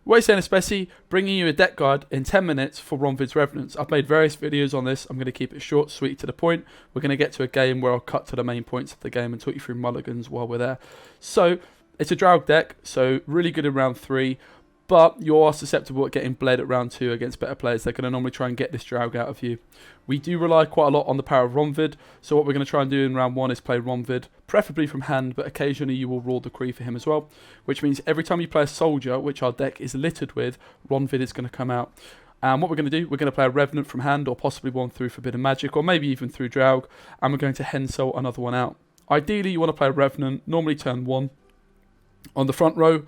What is saying, Speci, bringing you a deck guide in 10 minutes for Ronvid'S Revenants. I've made various videos on this. I'm going to keep it short, sweet, to the point. We're going to get to a game where I'll cut to the main points of the game and talk you through mulligans while we're there. So, it's a Draug deck, so really good in round 3. But you are susceptible at getting bled at round 2 against better players. They're going to normally try and get this Draug out of you. We do rely quite a lot on the power of Ronvid, so what we're going to try and do in round 1 is play Ronvid, preferably from hand, but occasionally you will roar the Cree for him as well, which means every time you play a soldier, which our deck is littered with, Ronvid is going to come out. And what we're going to do, we're going to play a Revenant from hand, or possibly one through Forbidden Magic, or maybe even through Draug, and we're going to Hensel another one out. Ideally, you want to play a Revenant, normally turn 1, on the front row,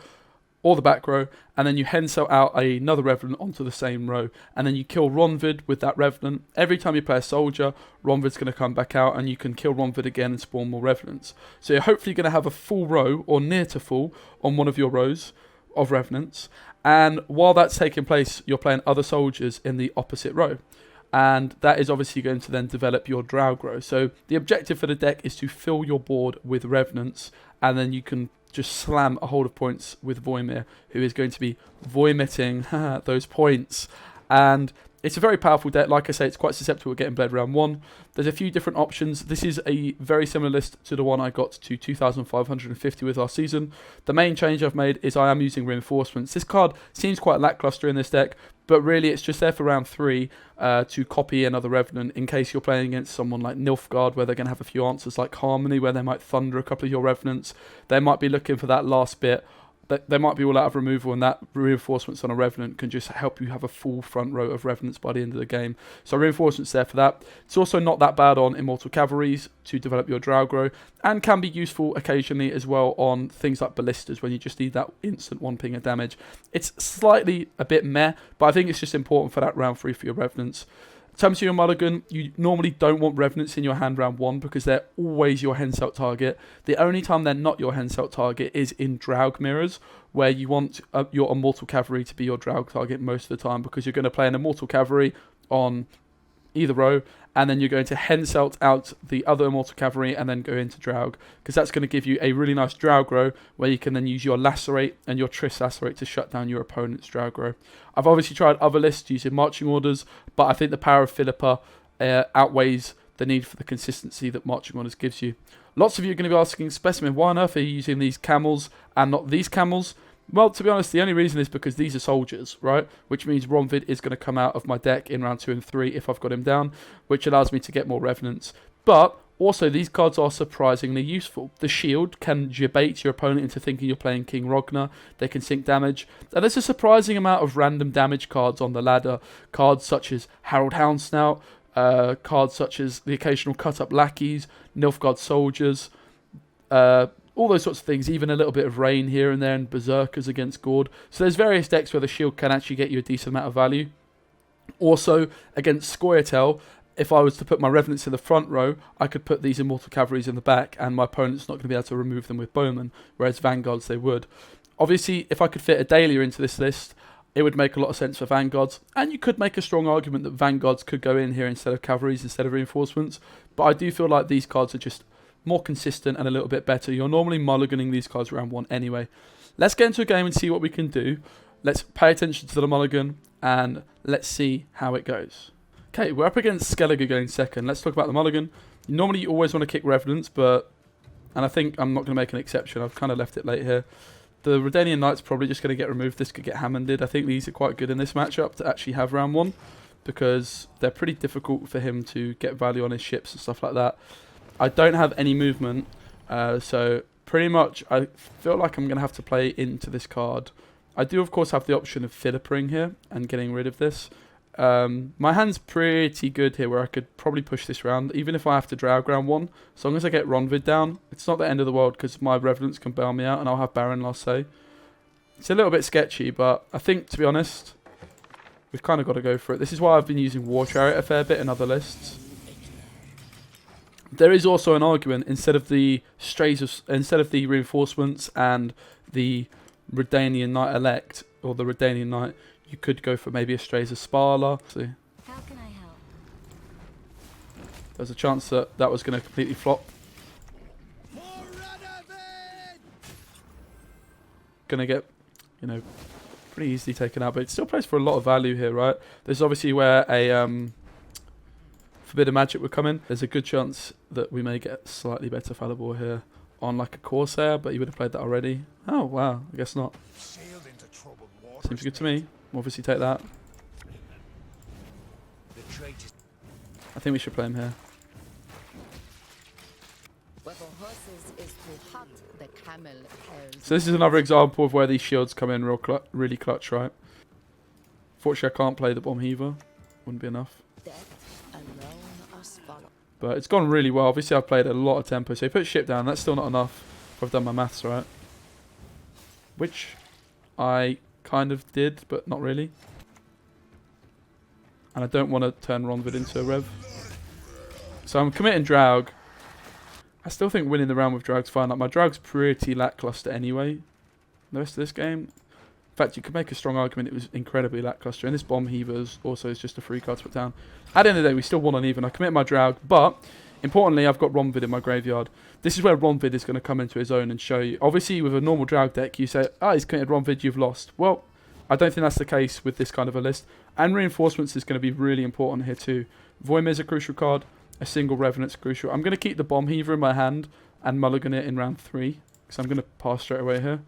or the back row, and then you Hensel out another Revenant onto the same row, and then you kill Ronvid with that Revenant. Every time you play a soldier, Ronvid's going to come back out, and you can kill Ronvid again and spawn more Revenants. So you're hopefully going to have a full row, or near to full, on one of your rows of Revenants, and while that's taking place, you're playing other soldiers in the opposite row. And that is obviously going to then develop your Draug row. So the objective for the deck is to fill your board with Revenants, and then you can just slam a hold of points with Voimir, who is going to be vomiting those points. And it's a very powerful deck. Like I say, it's quite susceptible to getting bled round 1. There's a few different options. This is a very similar list to the one I got to 2,550 with last season. The main change I've made is I am using Reinforcements. This card seems quite lackluster in this deck, but really it's just there for round 3 to copy another Revenant in case you're playing against someone like Nilfgaard, where they're going to have a few answers like Harmony, where they might thunder a couple of your Revenants. They might be looking for that last bit. They might be all out of removal, and that Reinforcements on a Revenant can just help you have a full front row of Revenants by the end of the game. So Reinforcements there for that. It's also not that bad on Immortal Cavalries to develop your Draug row, and can be useful occasionally as well on things like Ballistas when you just need that instant 1-pinger damage. It's slightly a bit meh, but I think it's just important for that round 3 for your Revenants. In terms of your mulligan, you normally don't want Revenants in your hand round 1 because they're always your Henselt target. The only time they're not your Henselt target is in Draug mirrors, where you want your Immortal Cavalry to be your Draug target most of the time, because you're going to play an Immortal Cavalry on either row, and then you're going to Henselt out the other Immortal Cavalry and then go into Draug, because that's going to give you a really nice Draug row where you can then use your Lacerate and your Triss Lacerate to shut down your opponent's Draug row. I've obviously tried other lists using Marching Orders, but I think the power of Philippa outweighs the need for the consistency that Marching Orders gives you. Lots of you are going to be asking, Specimen, why on earth are you using these camels and not these camels? Well, to be honest, the only reason is because these are soldiers, right? Which means Ronvid is going to come out of my deck in round 2 and 3 if I've got him down, which allows me to get more Revenants. But also, these cards are surprisingly useful. The shield can debate your opponent into thinking you're playing King Rognar. They can sink damage. And there's a surprising amount of random damage cards on the ladder. Cards such as Harold Houndsnout, cards such as the occasional cut-up lackeys, Nilfgaard soldiers, all those sorts of things, even a little bit of rain here and there, and berserkers against Gord. So there's various decks where the shield can actually get you a decent amount of value. Also, against Scoia'tael, if I was to put my Revenants in the front row, I could put these Immortal Cavalries in the back, and my opponent's not going to be able to remove them with Bowmen, whereas Vanguards they would. Obviously, if I could fit a Dahlia into this list, it would make a lot of sense for Vanguards, and you could make a strong argument that Vanguards could go in here instead of Cavalries, instead of Reinforcements, but I do feel like these cards are just more consistent and a little bit better. You're normally mulliganing these cards round 1 anyway. Let's get into a game and see what we can do. Let's pay attention to the mulligan and let's see how it goes. Okay, we're up against Skellige going second. Let's talk about the mulligan. Normally you always want to kick Revenants, and I think I'm not going to make an exception. I've kind of left it late here. The Redanian Knight's probably just going to get removed. This could get Hammonded. I think these are quite good in this matchup to actually have round 1, because they're pretty difficult for him to get value on his ships and stuff like that. I don't have any movement, so pretty much I feel like I'm going to have to play into this card. I do, of course, have the option of Philippering here and getting rid of this. My hand's pretty good here, where I could probably push this round, even if I have to Draug round 1. As long as I get Ronvid down, it's not the end of the world, because my Revenants can bail me out and I'll have Baron last say. It's a little bit sketchy, but I think, to be honest, we've kind of got to go for it. This is why I've been using War Chariot a fair bit in other lists. There is also an argument, instead of the Reinforcements and the Redanian Knight Elect, or the Redanian Knight, you could go for maybe a Strays of Sparla. See, How can I help? there's a chance that that was going to completely flop. Going to get, pretty easily taken out, but it still plays for a lot of value here, right? There's obviously where a Forbidden Magic would come in. There's a good chance that we may get slightly better fallible here on like a Corsair, but you would have played that already. Oh, wow. I guess not. Seems good to me. We'll obviously take that. I think we should play him here. So this is another example of where these shields come in really clutch, right? Fortunately, I can't play the Bomb Heaver. Wouldn't be enough. But it's gone really well. Obviously, I've played a lot of tempo. So he put ship down. That's still not enough if I've done my maths right. Which I kind of did, but not really. And I don't want to turn Ronvid into a Rev. So I'm committing Draug. I still think winning the round with Draug's fine. Like, my Draug's pretty lackluster anyway. The rest of this game. In fact, you could make a strong argument it was incredibly lackluster. And this Bomb Heaver also is just a free card to put down. At the end of the day, we still won on even. I commit my Draug, but importantly, I've got Ronvid in my graveyard. This is where Ronvid is going to come into his own and show you. Obviously, with a normal Draug deck, you say, oh, he's committed Ronvid, you've lost. Well, I don't think that's the case with this kind of a list. And Reinforcements is going to be really important here too. Voimir's a crucial card. A single Revenant's crucial. I'm going to keep the Bomb Heaver in my hand and mulligan it in round 3. Because I'm going to pass straight away here.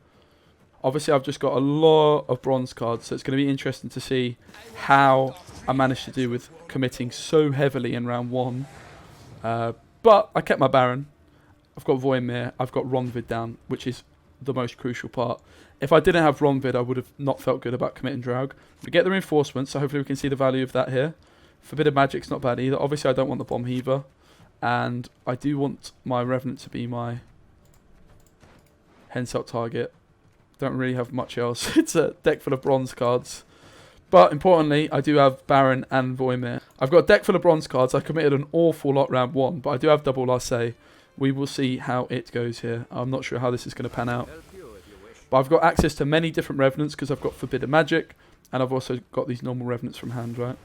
Obviously, I've just got a lot of bronze cards, so it's going to be interesting to see how I managed to do with committing so heavily in round 1. But I kept my Baron. I've got Voimir. I've got Ronvid down, which is the most crucial part. If I didn't have Ronvid, I would have not felt good about committing Draug. We get the reinforcements, so hopefully we can see the value of that here. Forbidden Magic's not bad either. Obviously, I don't want the Bomb Heaver. And I do want my Revenant to be my Henselt target. Don't really have much else. It's a deck full of bronze cards. But importantly, I do have Baron and Voimir. I've got a deck full of bronze cards. I committed an awful lot round 1, but I do have double Lasse. We will see how it goes here. I'm not sure how this is going to pan out. But I've got access to many different Revenants because I've got Forbidden Magic. And I've also got these normal Revenants from hand, right?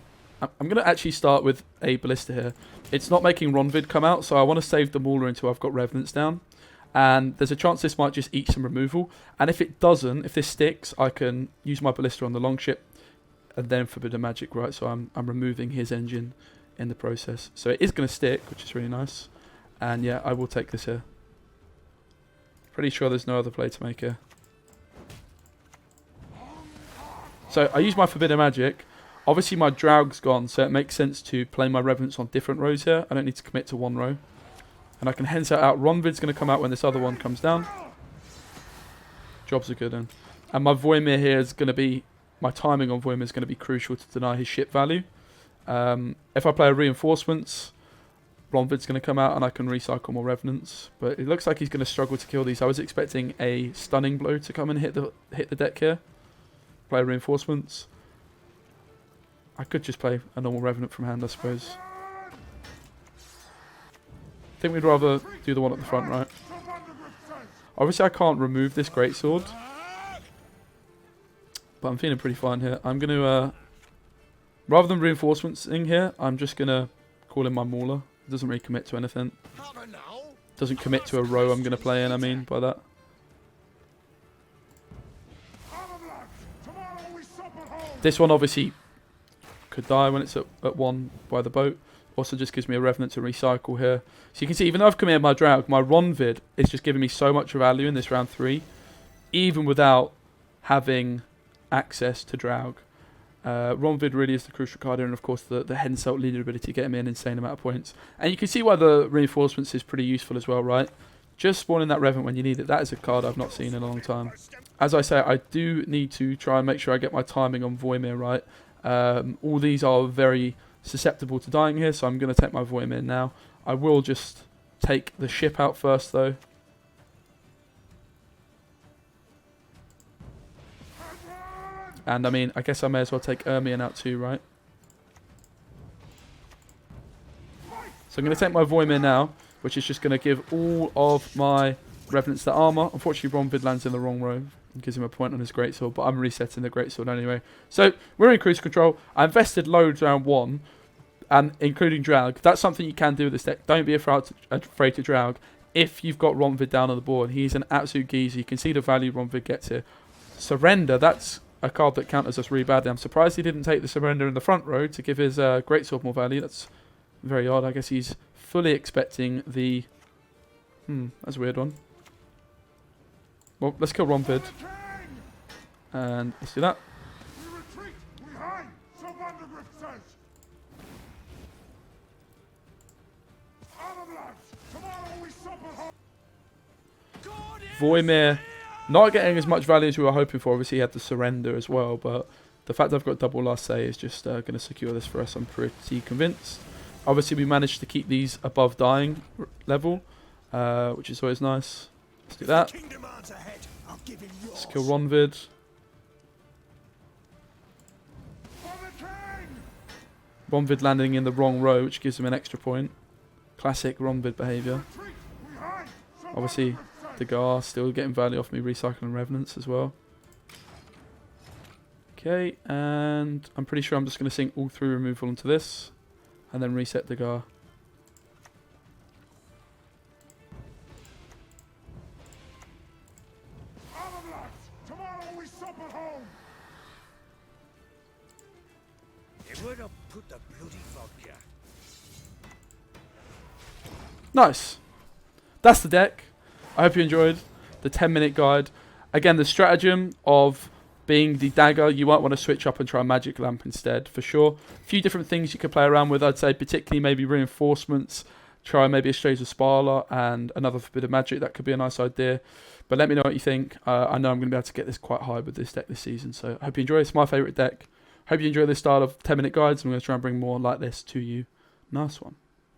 I'm going to actually start with a Ballista here. It's not making Ronvid come out, so I want to save the Mauler until I've got Revenants down. And there's a chance this might just eat some removal. And if it doesn't, if this sticks, I can use my Ballista on the Longship and then Forbidden Magic, right? So I'm removing his engine in the process. So it is going to stick, which is really nice. And yeah, I will take this here. Pretty sure there's no other play to make here. So I use my Forbidden Magic. Obviously my Draug's gone, so it makes sense to play my Revenants on different rows here. I don't need to commit to one row. And I can hence out. Ronvid's going to come out when this other one comes down. Jobs are good then. And my Voimir here is going to be... My timing on Voimir is going to be crucial to deny his ship value. If I play a Reinforcements, Ronvid's going to come out and I can recycle more Revenants. But it looks like he's going to struggle to kill these. I was expecting a stunning blow to come and hit the deck here. Play Reinforcements. I could just play a normal Revenant from hand, I suppose. I think we'd rather do the one at the front, right? Obviously, I can't remove this Greatsword. But I'm feeling pretty fine here. I'm going to... rather than Reinforcements in here, I'm just going to call in my Mauler. It doesn't really commit to anything. Doesn't commit to a row I'm going to play in, I mean, by that. This one obviously could die when it's at 1 by the boat. Also just gives me a Revenant to recycle here. So you can see, even though I've committed my Draug, my Ronvid is just giving me so much value in this round 3. Even without having access to Draug. Ronvid really is the crucial card here, and of course the Henselt leader ability getting me an insane amount of points. And you can see why the Reinforcements is pretty useful as well, right? Just spawning that Revenant when you need it. That is a card I've not seen in a long time. As I say, I do need to try and make sure I get my timing on Voimir right. All these are very susceptible to dying here, so I'm going to take my Voimir now. I will just take the ship out first, though. And, I mean, I guess I may as well take Ermion out too, right? So I'm going to take my Voimir now, which is just going to give all of my Revenants the armor. Unfortunately, Ronvid lands in the wrong row. It gives him a point on his Greatsword, but I'm resetting the Greatsword anyway. So, we're in cruise control. I invested loads round 1, and including Draug. That's something you can do with this deck. Don't be afraid to Draug if you've got Ronvid down on the board. He's an absolute geezer. You can see the value Ronvid gets here. Surrender, that's a card that counters us really badly. I'm surprised he didn't take the Surrender in the front row to give his Greatsword more value. That's very odd. I guess he's fully expecting the... that's a weird one. Well, let's kill Ronvid. And let's do that. Voimir not getting as much value as we were hoping for. Obviously he had the Surrender as well, but the fact I've got double last say is just going to secure this for us. I'm pretty convinced. Obviously we managed to keep these above dying level, which is always nice. Let's do that. Let's kill Ronvid. Ronvid landing in the wrong row, which gives him an extra point. Classic Ronvid behaviour. Obviously the Gar still getting value off me recycling Revenants as well. Okay, and I'm pretty sure I'm just going to sink all 3 removal onto this and then reset the Gar. Nice. That's the deck. I hope you enjoyed the 10-minute guide. Again, the stratagem of being the dagger, you might want to switch up and try magic lamp instead, for sure. A few different things you could play around with, I'd say, particularly maybe reinforcements. Try maybe a Strays of Sparla and another bit of magic. That could be a nice idea. But let me know what you think. I know I'm going to be able to get this quite high with this deck this season. So I hope you enjoy it. It's my favourite deck. Hope you enjoy this style of 10-minute guides. I'm going to try and bring more like this to you. Nice one.